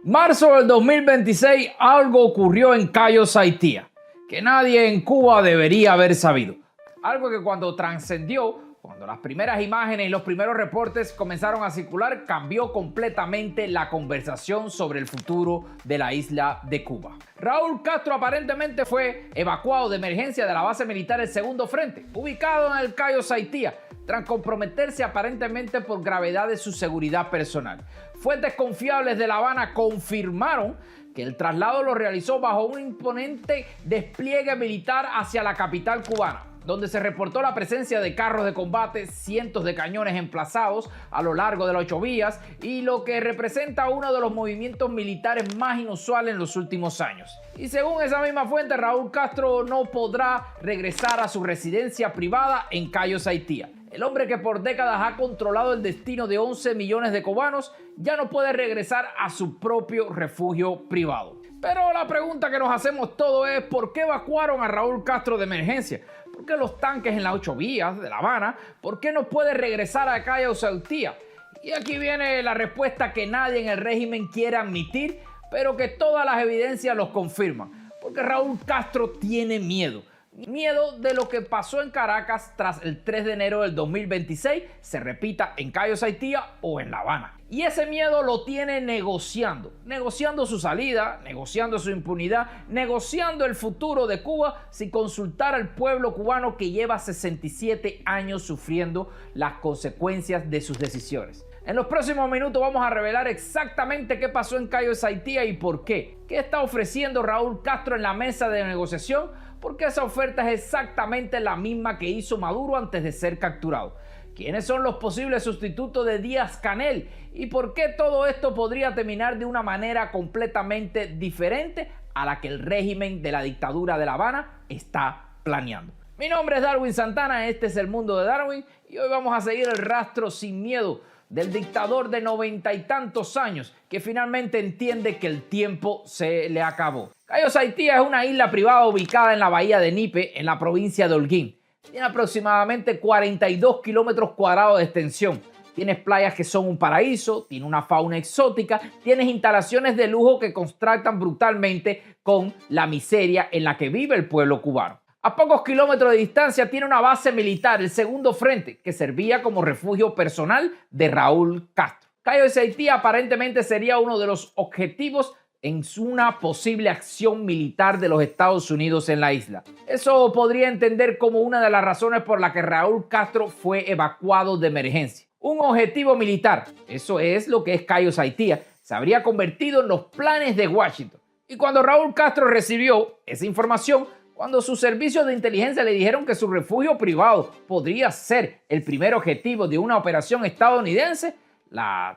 Marzo del 2026, algo ocurrió en Cayo Saitía, que nadie en Cuba debería haber sabido. Algo que cuando trascendió, cuando las primeras imágenes y los primeros reportes comenzaron a circular, cambió completamente la conversación sobre el futuro de la isla de Cuba. Raúl Castro aparentemente fue evacuado de emergencia de la base militar del Segundo Frente, ubicado en el Cayo Saitía, tras comprometerse aparentemente por gravedad de su seguridad personal. Fuentes confiables de La Habana confirmaron que el traslado lo realizó bajo un imponente despliegue militar hacia la capital cubana, donde se reportó la presencia de carros de combate, cientos de cañones emplazados a lo largo de las 8 vías y lo que representa uno de los movimientos militares más inusuales en los últimos años. Y según esa misma fuente, Raúl Castro no podrá regresar a su residencia privada en Cayo Saitía. El hombre que por décadas ha controlado el destino de 11 millones de cubanos ya no puede regresar a su propio refugio privado. Pero la pregunta que nos hacemos todos es ¿por qué evacuaron a Raúl Castro de emergencia? ¿Por qué los tanques en las 8 vías de La Habana? ¿Por qué no puede regresar a Cayo Saitía? Y aquí viene la respuesta que nadie en el régimen quiere admitir, pero que todas las evidencias los confirman. Porque Raúl Castro tiene miedo. Miedo de lo que pasó en Caracas tras el 3 de enero del 2026 se repita en Cayo Saitía o en La Habana. Y ese miedo lo tiene negociando su salida, negociando su impunidad, negociando el futuro de Cuba sin consultar al pueblo cubano que lleva 67 años sufriendo las consecuencias de sus decisiones. En los próximos minutos vamos a revelar exactamente qué pasó en Cayo Saitía y por qué. ¿Qué está ofreciendo Raúl Castro en la mesa de negociación? Porque esa oferta es exactamente la misma que hizo Maduro antes de ser capturado. ¿Quiénes son los posibles sustitutos de Díaz-Canel? ¿Y por qué todo esto podría terminar de una manera completamente diferente a la que el régimen de la dictadura de La Habana está planeando? Mi nombre es Darwin Santana, este es El Mundo de Darwin y hoy vamos a seguir el rastro sin miedo del dictador de 90 y tantos años que finalmente entiende que el tiempo se le acabó. Cayo Saitía es una isla privada ubicada en la bahía de Nipe, en la provincia de Holguín. Tiene aproximadamente 42 kilómetros cuadrados de extensión. Tienes playas que son un paraíso, tiene una fauna exótica, tienes instalaciones de lujo que contrastan brutalmente con la miseria en la que vive el pueblo cubano. A pocos kilómetros de distancia tiene una base militar, el Segundo Frente, que servía como refugio personal de Raúl Castro. Cayo Saitía aparentemente sería uno de los objetivos en una posible acción militar de los Estados Unidos en la isla. Eso podría entender como una de las razones por las que Raúl Castro fue evacuado de emergencia. Un objetivo militar, eso es lo que es Cayo Saitía, se habría convertido en los planes de Washington. Y cuando Raúl Castro recibió esa información, cuando sus servicios de inteligencia le dijeron que su refugio privado podría ser el primer objetivo de una operación estadounidense,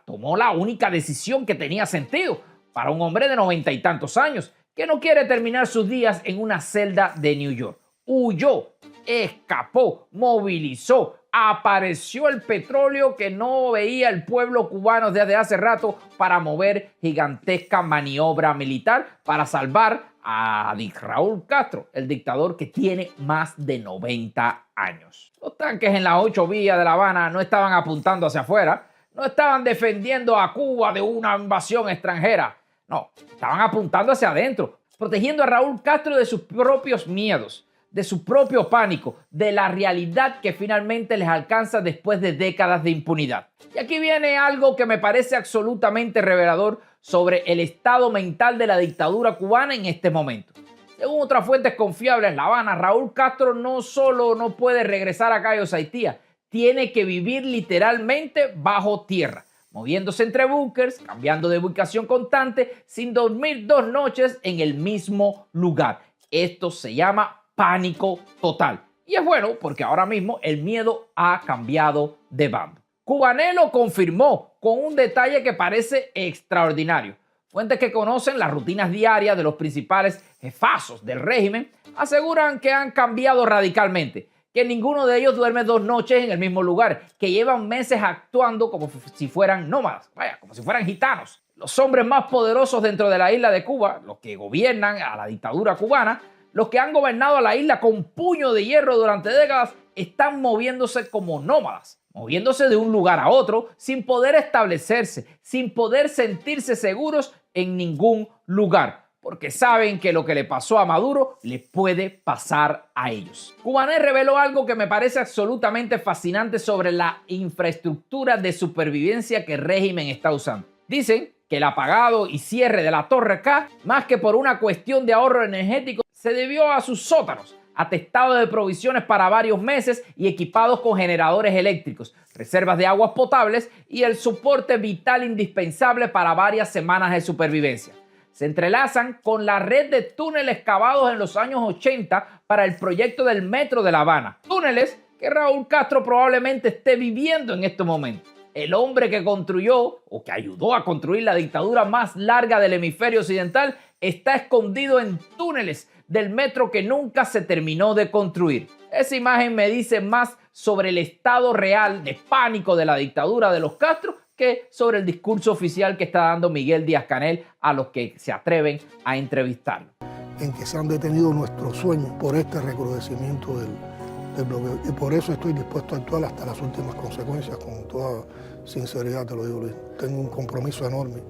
tomó la única decisión que tenía sentido para un hombre de 90 y tantos años que no quiere terminar sus días en una celda de New York. Huyó, escapó, movilizó, apareció el petróleo que no veía el pueblo cubano desde hace rato para mover gigantesca maniobra militar para salvar a Raúl Castro, el dictador que tiene más de 90 años. Los tanques en las 8 vías de La Habana no estaban apuntando hacia afuera, no estaban defendiendo a Cuba de una invasión extranjera, no, estaban apuntando hacia adentro, protegiendo a Raúl Castro de sus propios miedos, de su propio pánico, de la realidad que finalmente les alcanza después de décadas de impunidad. Y aquí viene algo que me parece absolutamente revelador sobre el estado mental de la dictadura cubana en este momento. Según otras fuentes confiables en La Habana, Raúl Castro no solo no puede regresar a Cayo Saitía, tiene que vivir literalmente bajo tierra, moviéndose entre búnkers, cambiando de ubicación constante, sin dormir 2 noches en el mismo lugar. Esto se llama pánico total. Y es bueno porque ahora mismo el miedo ha cambiado de bando. Cubanelo confirmó con un detalle que parece extraordinario. Fuentes que conocen las rutinas diarias de los principales jefazos del régimen aseguran que han cambiado radicalmente, que ninguno de ellos duerme 2 noches en el mismo lugar, que llevan meses actuando como si fueran nómadas, como si fueran gitanos. Los hombres más poderosos dentro de la isla de Cuba, los que gobiernan a la dictadura cubana, los que han gobernado a la isla con puño de hierro durante décadas, están moviéndose como nómadas, moviéndose de un lugar a otro sin poder establecerse, sin poder sentirse seguros en ningún lugar, porque saben que lo que le pasó a Maduro le puede pasar a ellos. Cubanet reveló algo que me parece absolutamente fascinante sobre la infraestructura de supervivencia que el régimen está usando. Dicen que el apagado y cierre de la Torre K, más que por una cuestión de ahorro energético, se debió a sus sótanos, atestados de provisiones para varios meses y equipados con generadores eléctricos, reservas de aguas potables y el soporte vital indispensable para varias semanas de supervivencia. Se entrelazan con la red de túneles cavados en los años 80 para el proyecto del Metro de La Habana. Túneles que Raúl Castro probablemente esté viviendo en estos momentos. El hombre que construyó o que ayudó a construir la dictadura más larga del hemisferio occidental está escondido en túneles del metro que nunca se terminó de construir. Esa imagen me dice más sobre el estado real de pánico de la dictadura de los Castro que sobre el discurso oficial que está dando Miguel Díaz-Canel a los que se atreven a entrevistarlo. En que se han detenido nuestros sueños por este recrudecimiento del bloqueo. Y por eso estoy dispuesto a actuar hasta las últimas consecuencias, con toda sinceridad te lo digo, Luis. Tengo un compromiso enorme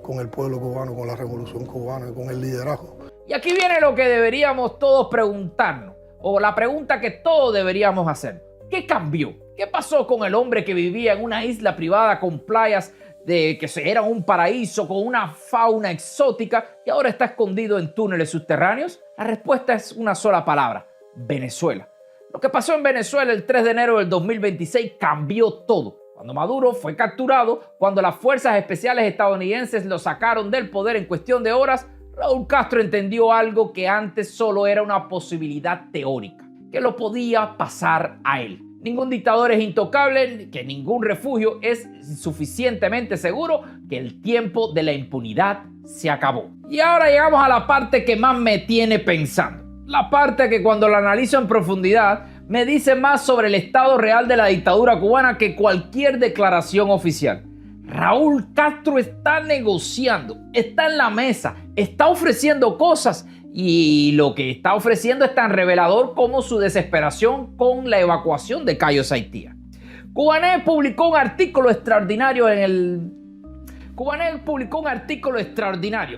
con el pueblo cubano, con la revolución cubana, con el liderazgo. Y aquí viene lo que deberíamos todos preguntarnos, o la pregunta que todos deberíamos hacer. ¿Qué cambió? ¿Qué pasó con el hombre que vivía en una isla privada con playas que era un paraíso, con una fauna exótica y ahora está escondido en túneles subterráneos? La respuesta es una sola palabra: Venezuela. Lo que pasó en Venezuela el 3 de enero del 2026 cambió todo. Cuando Maduro fue capturado, cuando las fuerzas especiales estadounidenses lo sacaron del poder en cuestión de horas, Raúl Castro entendió algo que antes solo era una posibilidad teórica, que lo podía pasar a él. Ningún dictador es intocable, que ningún refugio es suficientemente seguro, que el tiempo de la impunidad se acabó. Y ahora llegamos a la parte que más me tiene pensando. La parte que cuando la analizo en profundidad me dice más sobre el estado real de la dictadura cubana que cualquier declaración oficial. Raúl Castro está negociando, está en la mesa, está ofreciendo cosas y lo que está ofreciendo es tan revelador como su desesperación con la evacuación de Cayo Saitía. Cubanet publicó un artículo extraordinario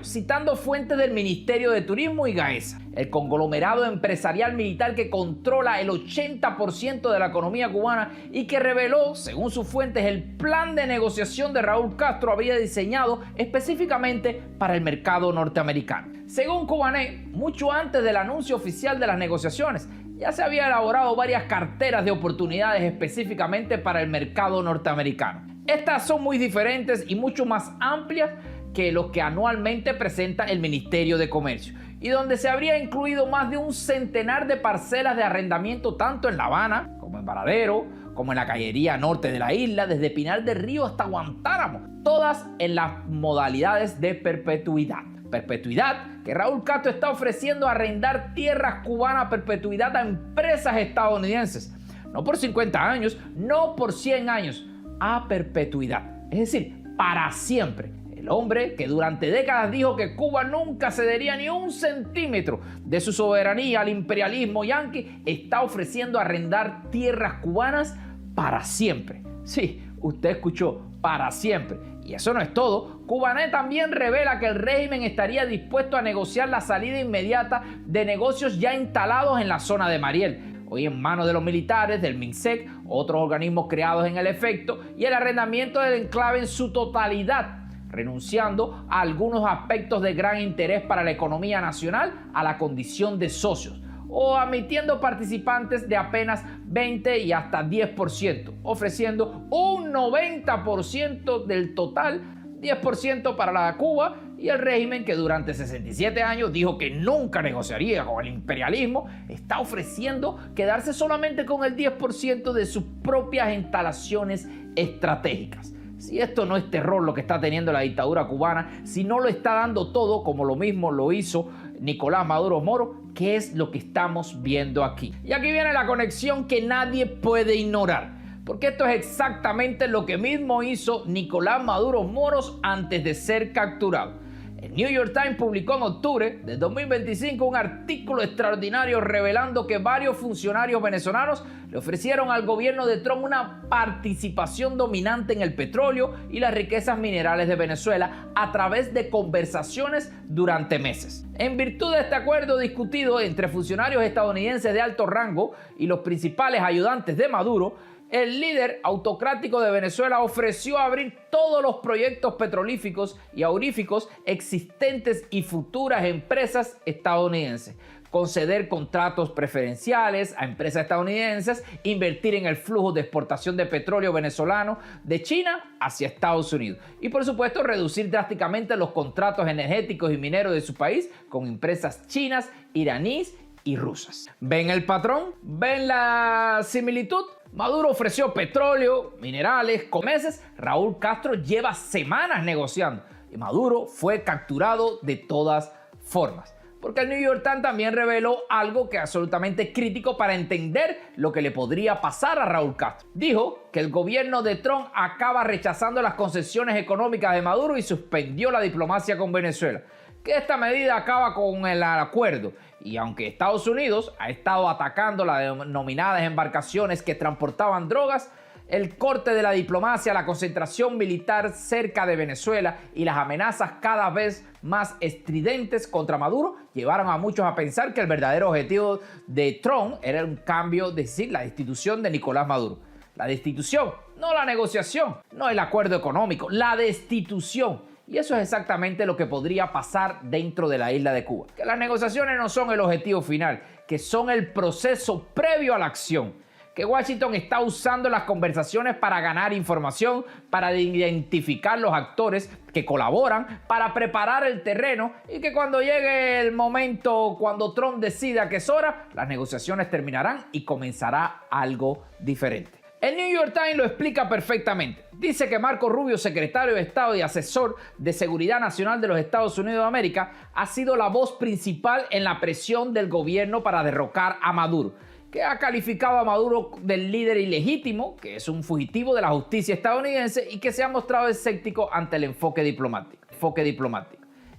citando fuentes del Ministerio de Turismo y Gaesa, el conglomerado empresarial militar que controla el 80% de la economía cubana y que reveló, según sus fuentes, el plan de negociación de Raúl Castro había diseñado específicamente para el mercado norteamericano. Según Cubanet, mucho antes del anuncio oficial de las negociaciones, ya se había elaborado varias carteras de oportunidades específicamente para el mercado norteamericano. Estas son muy diferentes y mucho más amplias que los que anualmente presenta el Ministerio de Comercio, y donde se habría incluido más de un centenar de parcelas de arrendamiento tanto en La Habana como en Varadero, como en la Cañería norte de la isla, desde Pinar del Río hasta Guantánamo, todas en las modalidades de perpetuidad. Perpetuidad que Raúl Castro está ofreciendo arrendar tierras cubanas a perpetuidad a empresas estadounidenses, no por 50 años, no por 100 años, a perpetuidad, es decir, para siempre. El hombre que durante décadas dijo que Cuba nunca cedería ni un centímetro de su soberanía al imperialismo yanqui está ofreciendo arrendar tierras cubanas para siempre. Sí, usted escuchó, para siempre. Y eso no es todo. Cubanet también revela que el régimen estaría dispuesto a negociar la salida inmediata de negocios ya instalados en la zona de Mariel, hoy en manos de los militares, del MINSEC, otros organismos creados en el efecto, y el arrendamiento del enclave en su totalidad, renunciando a algunos aspectos de gran interés para la economía nacional a la condición de socios, o admitiendo participantes de apenas 20 y hasta 10%, ofreciendo un 90% del total, 10% para la Cuba, y el régimen que durante 67 años dijo que nunca negociaría con el imperialismo, está ofreciendo quedarse solamente con el 10% de sus propias instalaciones estratégicas. Si esto no es terror lo que está teniendo la dictadura cubana, si no lo está dando todo como lo mismo lo hizo Nicolás Maduro Moro, ¿qué es lo que estamos viendo aquí? Y aquí viene la conexión que nadie puede ignorar, porque esto es exactamente lo que mismo hizo Nicolás Maduro Moros antes de ser capturado. El New York Times publicó en octubre de 2025 un artículo extraordinario revelando que varios funcionarios venezolanos le ofrecieron al gobierno de Trump una participación dominante en el petróleo y las riquezas minerales de Venezuela a través de conversaciones durante meses. En virtud de este acuerdo discutido entre funcionarios estadounidenses de alto rango y los principales ayudantes de Maduro, el líder autocrático de Venezuela ofreció abrir todos los proyectos petrolíferos y auríferos existentes y futuras empresas estadounidenses, conceder contratos preferenciales a empresas estadounidenses, invertir en el flujo de exportación de petróleo venezolano de China hacia Estados Unidos y, por supuesto, reducir drásticamente los contratos energéticos y mineros de su país con empresas chinas, iraníes y rusas. ¿Ven el patrón? ¿Ven la similitud? Maduro ofreció petróleo, minerales, con meses. Raúl Castro lleva semanas negociando y Maduro fue capturado de todas formas. Porque el New York Times también reveló algo que es absolutamente crítico para entender lo que le podría pasar a Raúl Castro. Dijo que el gobierno de Trump acaba rechazando las concesiones económicas de Maduro y suspendió la diplomacia con Venezuela. Que esta medida acaba con el acuerdo y aunque Estados Unidos ha estado atacando las denominadas embarcaciones que transportaban drogas, el corte de la diplomacia, la concentración militar cerca de Venezuela y las amenazas cada vez más estridentes contra Maduro llevaron a muchos a pensar que el verdadero objetivo de Trump era un cambio, es decir, la destitución de Nicolás Maduro. La destitución, no la negociación, no el acuerdo económico, la destitución. Y eso es exactamente lo que podría pasar dentro de la isla de Cuba. Que las negociaciones no son el objetivo final, que son el proceso previo a la acción. Que Washington está usando las conversaciones para ganar información, para identificar los actores que colaboran, para preparar el terreno y que cuando llegue el momento, cuando Trump decida que es hora, las negociaciones terminarán y comenzará algo diferente. El New York Times lo explica perfectamente. Dice que Marco Rubio, secretario de Estado y asesor de Seguridad Nacional de los Estados Unidos de América, ha sido la voz principal en la presión del gobierno para derrocar a Maduro, que ha calificado a Maduro del líder ilegítimo, que es un fugitivo de la justicia estadounidense y que se ha mostrado escéptico ante el enfoque diplomático.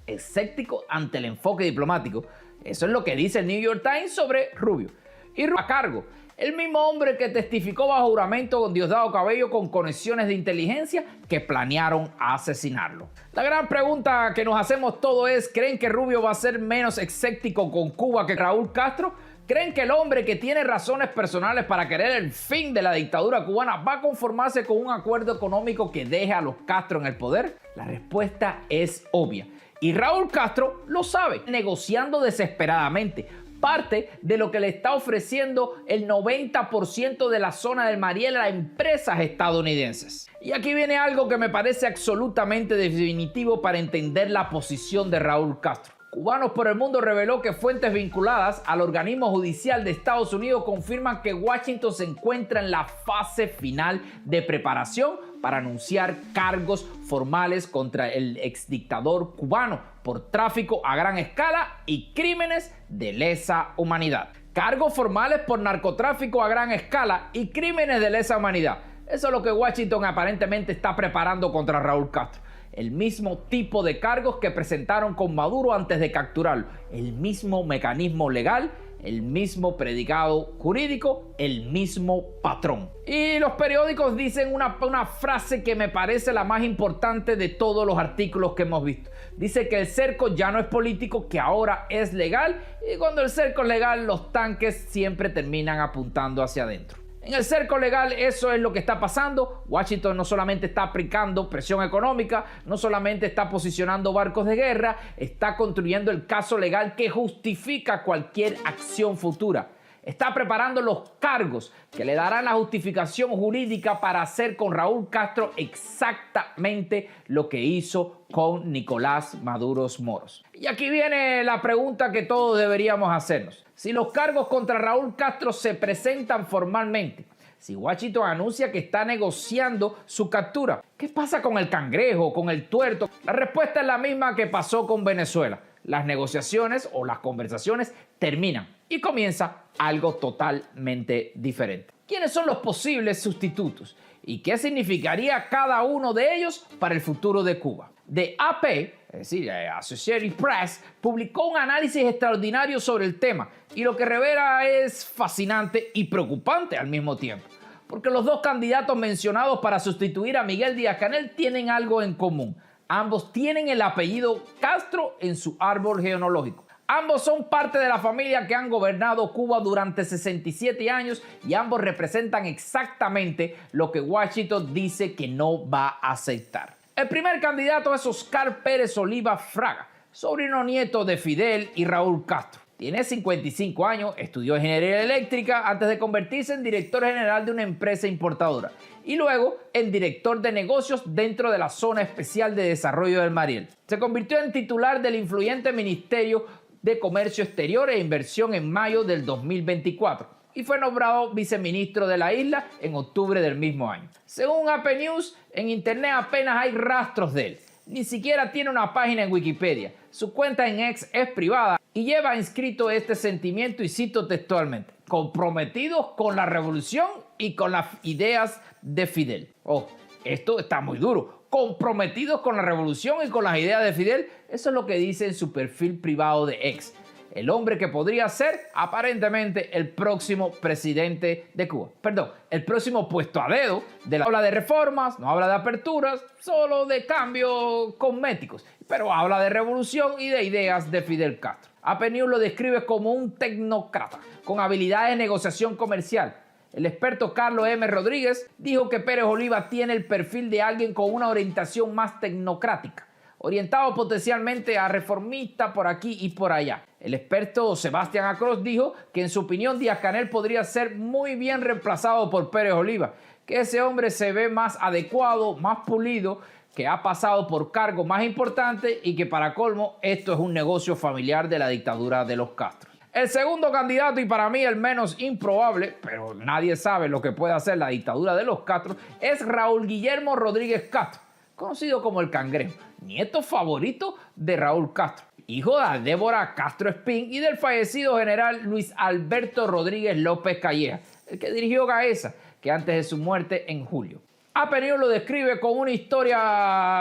Escéptico ante el enfoque diplomático. Eso es lo que dice el New York Times sobre Rubio. Y Rubio a cargo. El mismo hombre que testificó bajo juramento con Diosdado Cabello con conexiones de inteligencia que planearon asesinarlo. La gran pregunta que nos hacemos todos es, ¿creen que Rubio va a ser menos escéptico con Cuba que Raúl Castro? ¿Creen que el hombre que tiene razones personales para querer el fin de la dictadura cubana va a conformarse con un acuerdo económico que deje a los Castro en el poder? La respuesta es obvia. Y Raúl Castro lo sabe, negociando desesperadamente. Parte de lo que le está ofreciendo el 90% de la zona del Mariel a empresas estadounidenses. Y aquí viene algo que me parece absolutamente definitivo para entender la posición de Raúl Castro. Cubanos por el Mundo reveló que fuentes vinculadas al organismo judicial de Estados Unidos confirman que Washington se encuentra en la fase final de preparación para anunciar cargos formales contra el exdictador cubano por tráfico a gran escala y crímenes de lesa humanidad. Cargos formales por narcotráfico a gran escala y crímenes de lesa humanidad. Eso es lo que Washington aparentemente está preparando contra Raúl Castro. El mismo tipo de cargos que presentaron con Maduro antes de capturarlo. El mismo mecanismo legal, el mismo predicado jurídico, el mismo patrón. Y los periódicos dicen una frase que me parece la más importante de todos los artículos que hemos visto. Dice que el cerco ya no es político, que ahora es legal. Y cuando el cerco es legal, los tanques siempre terminan apuntando hacia adentro. En el cerco legal eso es lo que está pasando. Washington no solamente está aplicando presión económica, no solamente está posicionando barcos de guerra, está construyendo el caso legal que justifica cualquier acción futura. Está preparando los cargos que le darán la justificación jurídica para hacer con Raúl Castro exactamente lo que hizo con Nicolás Maduro Moros. Y aquí viene la pregunta que todos deberíamos hacernos. Si los cargos contra Raúl Castro se presentan formalmente, si Washington anuncia que está negociando su captura, ¿qué pasa con el cangrejo, con el tuerto? La respuesta es la misma que pasó con Venezuela. Las negociaciones o las conversaciones terminan y comienza algo totalmente diferente. ¿Quiénes son los posibles sustitutos? ¿Y qué significaría cada uno de ellos para el futuro de Cuba? The AP, es decir, Associated Press, publicó un análisis extraordinario sobre el tema y lo que revela es fascinante y preocupante al mismo tiempo, porque los dos candidatos mencionados para sustituir a Miguel Díaz-Canel tienen algo en común. Ambos tienen el apellido Castro en su árbol genealógico. Ambos son parte de la familia que han gobernado Cuba durante 67 años y ambos representan exactamente lo que Washington dice que no va a aceptar. El primer candidato es Oscar Pérez Oliva Fraga, sobrino nieto de Fidel y Raúl Castro. Tiene 55 años, estudió ingeniería eléctrica antes de convertirse en director general de una empresa importadora y luego en director de negocios dentro de la Zona Especial de Desarrollo del Mariel. Se convirtió en titular del influyente Ministerio de Comercio Exterior e Inversión en mayo del 2024 y fue nombrado viceministro de la isla en octubre del mismo año. Según AP News, en internet apenas hay rastros de él. Ni siquiera tiene una página en Wikipedia. Su cuenta en X es privada y lleva inscrito este sentimiento y cito textualmente: comprometidos con la revolución y con las ideas de Fidel. Oh, esto está muy duro. Comprometidos con la revolución y con las ideas de Fidel. Eso es lo que dice en su perfil privado de X. El hombre que podría ser aparentemente el próximo presidente de Cuba. Perdón, el próximo puesto a dedo de la habla de reformas, no habla de aperturas, solo de cambios cosméticos, pero habla de revolución y de ideas de Fidel Castro. AP News lo describe como un tecnócrata con habilidades de negociación comercial. El experto Carlos M. Rodríguez dijo que Pérez Oliva tiene el perfil de alguien con una orientación más tecnocrática, orientado potencialmente a reformista por aquí y por allá. El experto Sebastián Acroz dijo que en su opinión Díaz-Canel podría ser muy bien reemplazado por Pérez Oliva, que ese hombre se ve más adecuado, más pulido, que ha pasado por cargos más importantes y que para colmo esto es un negocio familiar de la dictadura de los Castro. El segundo candidato y para mí el menos improbable, pero nadie sabe lo que puede hacer la dictadura de los Castro, es Raúl Guillermo Rodríguez Castro, conocido como el Cangrejo, nieto favorito de Raúl Castro, hijo de Débora Castro Espín y del fallecido general Luis Alberto Rodríguez López Calleja, el que dirigió Gaesa, que antes de su muerte en julio. AP News lo describe con una historia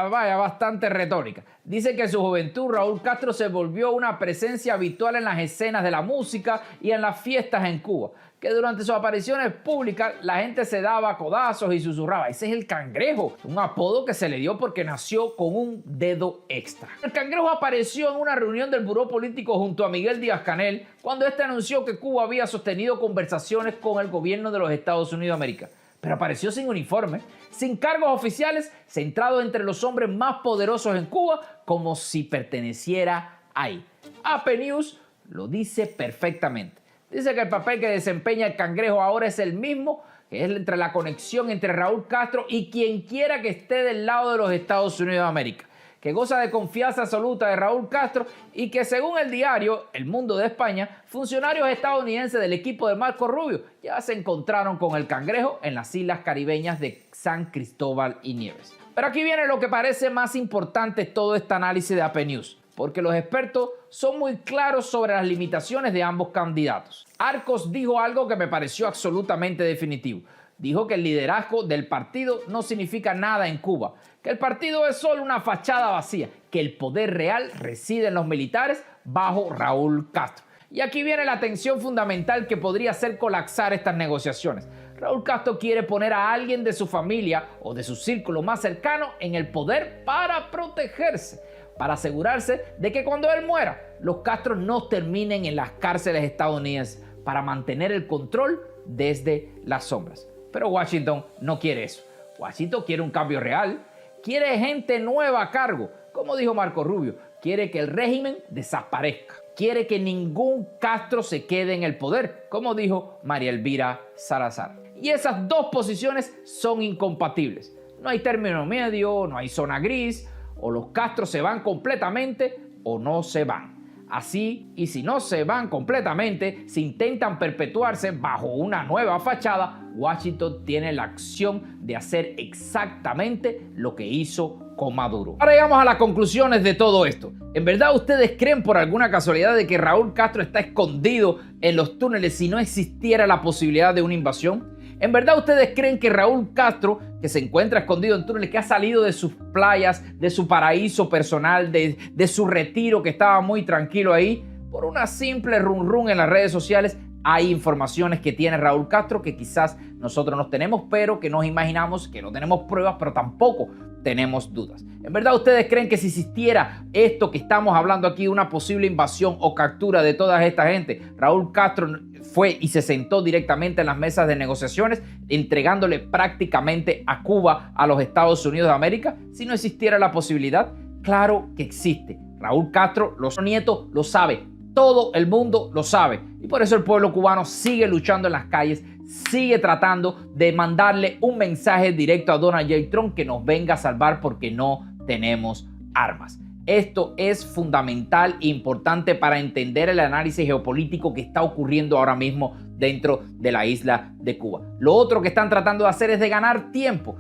bastante retórica. Dice que en su juventud Raúl Castro se volvió una presencia habitual en las escenas de la música y en las fiestas en Cuba, que durante sus apariciones públicas la gente se daba codazos y susurraba: ese es el Cangrejo, un apodo que se le dio porque nació con un dedo extra. El Cangrejo apareció en una reunión del Buró Político junto a Miguel Díaz-Canel cuando este anunció que Cuba había sostenido conversaciones con el gobierno de los Estados Unidos de América, pero apareció sin uniforme, sin cargos oficiales, centrado entre los hombres más poderosos en Cuba, como si perteneciera ahí. AP News lo dice perfectamente. Dice que el papel que desempeña el Cangrejo ahora es el mismo, que es entre la conexión entre Raúl Castro y quien quiera que esté del lado de los Estados Unidos de América, que goza de confianza absoluta de Raúl Castro y que, según el diario El Mundo de España, funcionarios estadounidenses del equipo de Marco Rubio ya se encontraron con el Cangrejo en las islas caribeñas de San Cristóbal y Nieves. Pero aquí viene lo que parece más importante de todo este análisis de AP News, porque los expertos son muy claros sobre las limitaciones de ambos candidatos. Arcos dijo algo que me pareció absolutamente definitivo. Dijo que el liderazgo del partido no significa nada en Cuba, que el partido es solo una fachada vacía, que el poder real reside en los militares bajo Raúl Castro. Y aquí viene la tensión fundamental que podría hacer colapsar estas negociaciones. Raúl Castro quiere poner a alguien de su familia o de su círculo más cercano en el poder para protegerse, para asegurarse de que cuando él muera, los Castro no terminen en las cárceles estadounidenses, para mantener el control desde las sombras. Pero Washington no quiere eso. Washington quiere un cambio real, quiere gente nueva a cargo. Como dijo Marco Rubio, quiere que el régimen desaparezca, quiere que ningún Castro se quede en el poder, como dijo María Elvira Salazar. Y esas dos posiciones son incompatibles. No hay término medio, no hay zona gris, o los Castro se van completamente o no se van. Así, y si no se van completamente, si intentan perpetuarse bajo una nueva fachada, Washington tiene la acción de hacer exactamente lo que hizo con Maduro. Ahora llegamos a las conclusiones de todo esto. ¿En verdad ustedes creen por alguna casualidad de que Raúl Castro está escondido en los túneles si no existiera la posibilidad de una invasión? ¿En verdad ustedes creen que Raúl Castro, que se encuentra escondido en túneles, que ha salido de sus playas, de su paraíso personal, de su retiro, que estaba muy tranquilo ahí, por una simple run en las redes sociales? Hay informaciones que tiene Raúl Castro que quizás nosotros no tenemos, pero que nos imaginamos, que no tenemos pruebas, pero tampoco tenemos dudas. ¿En verdad ustedes creen que si existiera esto que estamos hablando aquí, una posible invasión o captura de toda esta gente, Raúl Castro fue y se sentó directamente en las mesas de negociaciones, entregándole prácticamente a Cuba a los Estados Unidos de América? Si no existiera la posibilidad, claro que existe. Raúl Castro, los nietos, lo sabe. Todo el mundo lo sabe y por eso el pueblo cubano sigue luchando en las calles, sigue tratando de mandarle un mensaje directo a Donald J. Trump que nos venga a salvar porque no tenemos armas. Esto es fundamental e importante para entender el análisis geopolítico que está ocurriendo ahora mismo dentro de la isla de Cuba. Lo otro que están tratando de hacer es de ganar tiempo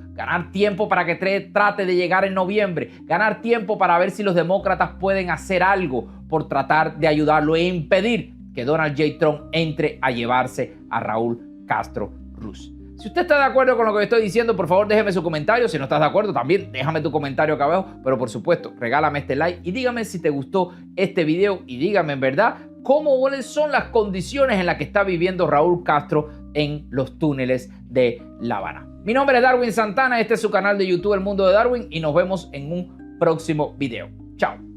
para que trate de llegar en noviembre, ganar tiempo para ver si los demócratas pueden hacer algo por tratar de ayudarlo e impedir que Donald J. Trump entre a llevarse a Raúl Castro Ruz. Si usted está de acuerdo con lo que estoy diciendo, por favor déjeme su comentario. Si no estás de acuerdo, también déjame tu comentario acá abajo. Pero por supuesto, regálame este like y dígame si te gustó este video y dígame en verdad cuáles son las condiciones en las que está viviendo Raúl Castro en los túneles de La Habana. Mi nombre es Darwin Santana, este es su canal de YouTube El Mundo de Darwin y nos vemos en un próximo video. Chao.